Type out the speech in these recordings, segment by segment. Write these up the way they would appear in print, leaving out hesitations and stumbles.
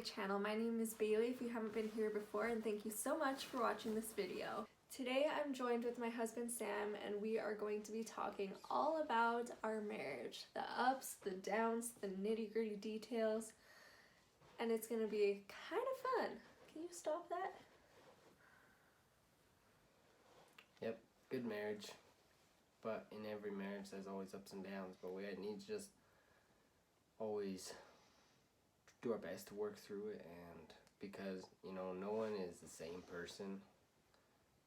channel. My name is Bailey if you haven't been here before, and thank you so much for watching this video. Today I'm joined with my husband Sam, and we are going to be talking all about our marriage. The ups, the downs, the nitty-gritty details, and it's going to be kind of fun. Can you stop that? Yep, good marriage. But in every marriage there's always ups and downs, but we need to just always do our best to work through it, and because no one is the same person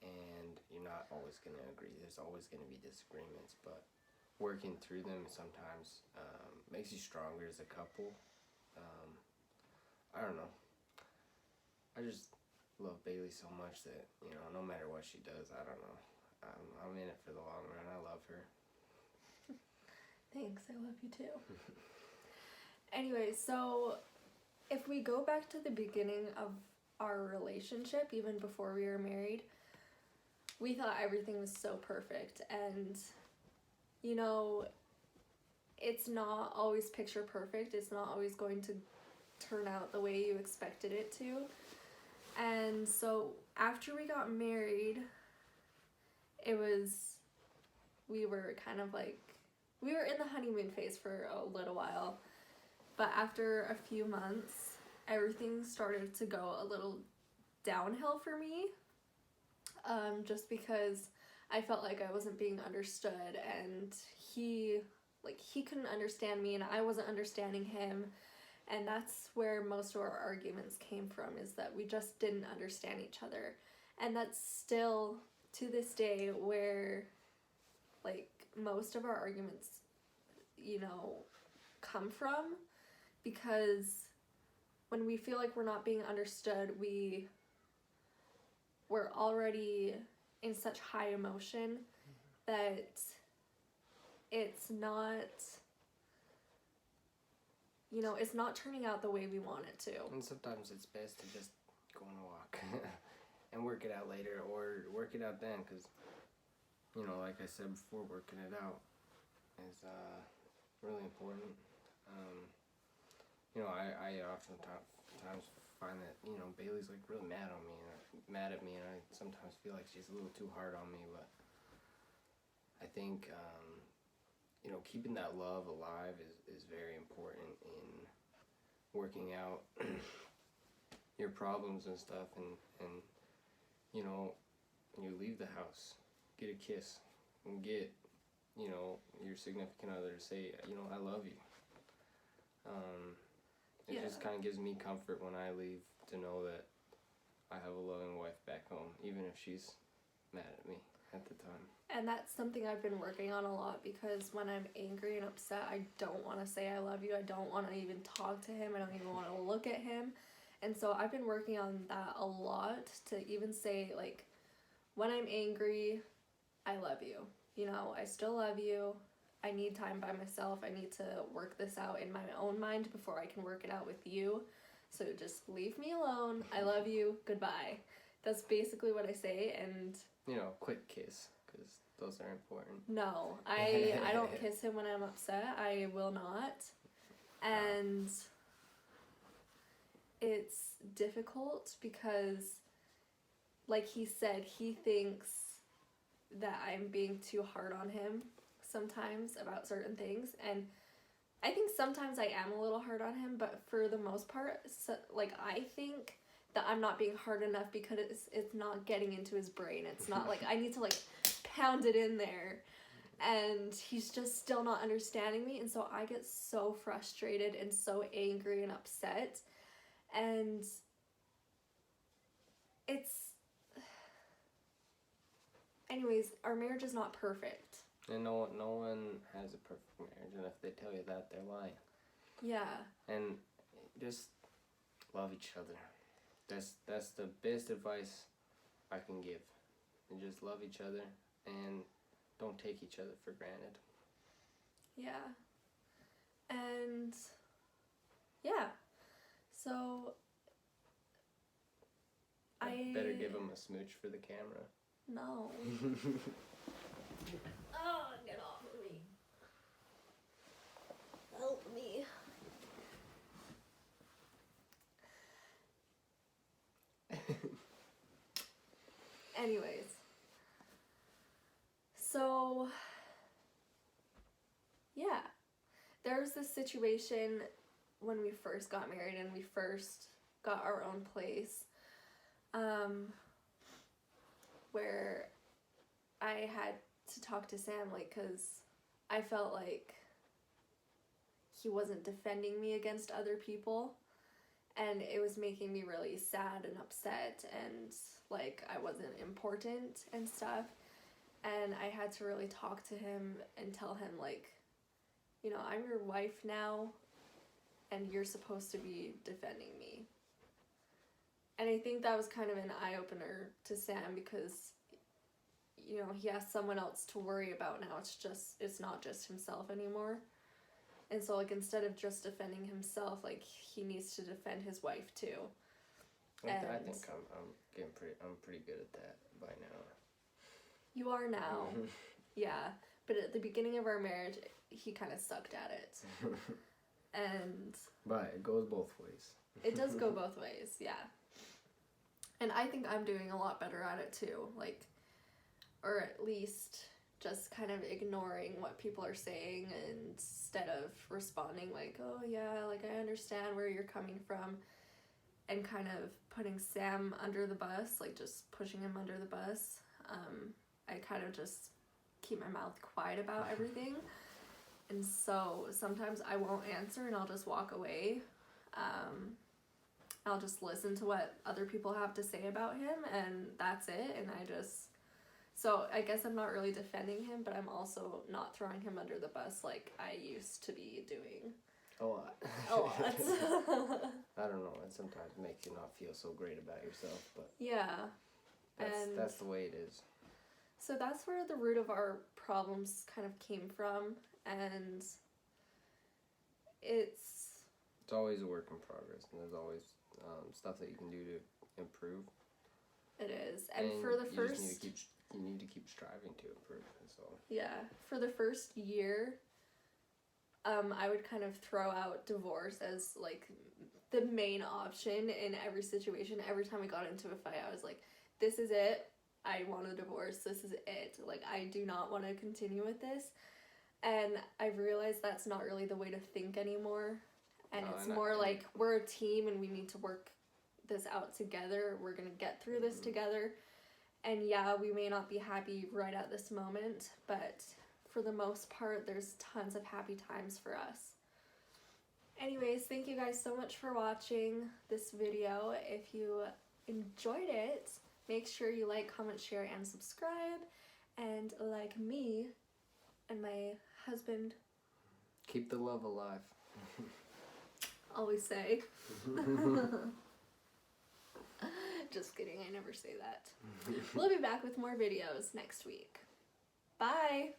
and you're not always going to agree. There's always going to be disagreements, but working through them sometimes makes you stronger as a couple. I don't know, I just love Bailey so much that no matter what she does, I don't know, I'm in it for the long run. I love her. Thanks, I love you too. Anyway, so if we go back to the beginning of our relationship, even before we were married, we thought everything was so perfect, and it's not always picture perfect. It's not always going to turn out the way you expected it to. And so after we got married, we were kind of like, we were in the honeymoon phase for a little while, but after a few months, everything started to go a little downhill for me, just because I felt like I wasn't being understood, and he couldn't understand me and I wasn't understanding him, and that's where most of our arguments came from, is that we just didn't understand each other. And that's still to this day where most of our arguments come from, because when we feel like we're not being understood, we're already in such high emotion that it's not it's not turning out the way we want it to. And sometimes it's best to just go on a walk and work it out later, or work it out then, because like I said before, working it out is really important. I oftentimes find that Bailey's really mad at me, and I sometimes feel like she's a little too hard on me, but I think keeping that love alive is very important in working out your problems and stuff, and when you leave the house, get a kiss and get your significant other to say I love you. It just kind of gives me comfort when I leave to know that I have a loving wife back home, even if she's mad at me at the time. And that's something I've been working on a lot, because when I'm angry and upset, I don't want to say I love you. I don't want to even talk to him. I don't even want to look at him. And so I've been working on that a lot, to even say, when I'm angry, I love you. I still love you. I need time by myself. I need to work this out in my own mind before I can work it out with you. So just leave me alone. I love you. Goodbye. That's basically what I say. And quick kiss, because those are important. No, I don't kiss him when I'm upset. I will not. And it's difficult because, like he said, he thinks that I'm being too hard on him sometimes about certain things, and I think sometimes I am a little hard on him, but for the most part, I think that I'm not being hard enough because it's not getting into his brain. It's not I need to pound it in there, and he's just still not understanding me, and so I get so frustrated and so angry and upset, and anyways, our marriage is not perfect. And no one has a perfect marriage, and if they tell you that, they're lying. Yeah. And just love each other. That's the best advice I can give. And just love each other, and don't take each other for granted. Yeah. And yeah. So I better give him a smooch for the camera. No. Oh, get off of me. Help me. Anyways. So, yeah. There was this situation when we first got married and we first got our own place, where I had to talk to Sam, like, because I felt like he wasn't defending me against other people, and it was making me really sad and upset, and like I wasn't important and stuff. And I had to really talk to him and tell him, like, you know, I'm your wife now, and you're supposed to be defending me. And I think that was kind of an eye-opener to Sam, because, you know, he has someone else to worry about now. It's not just himself anymore. And so, like, instead of just defending himself, like, he needs to defend his wife too. I think I'm pretty good at that by now. You are now. Yeah. But at the beginning of our marriage, he kind of sucked at it. And but it goes both ways. It does go both ways, yeah. And I think I'm doing a lot better at it too, like, or at least just kind of ignoring what people are saying instead of responding like, oh yeah, like I understand where you're coming from, and kind of putting Sam under the bus, like just pushing him under the bus. I kind of just keep my mouth quiet about everything. And so sometimes I won't answer and I'll just walk away. I'll just listen to what other people have to say about him, and that's it. And so I guess I'm not really defending him, but I'm also not throwing him under the bus like I used to be doing. A lot. A lot. I don't know, it sometimes makes you not feel so great about yourself, but yeah. that's the way it is. So that's where the root of our problems kind of came from, and it's always a work in progress, and there's always stuff that you can do to improve. It is, and for the first, you need to keep striving to improve. So yeah, for the first year, I would kind of throw out divorce as like the main option in every situation. Every time we got into a fight, I was like, "This is it. I want a divorce. This is it. Like, I do not want to continue with this." And I've realized that's not really the way to think anymore. And it's more like we're a team and we need to work this out together. We're going to get through this together. And yeah, we may not be happy right at this moment, but for the most part, there's tons of happy times for us. Anyways, thank you guys so much for watching this video. If you enjoyed it, make sure you like, comment, share, and subscribe. And like me and my husband, keep the love alive. always say. Just kidding, I never say that. We'll be back with more videos next week. Bye!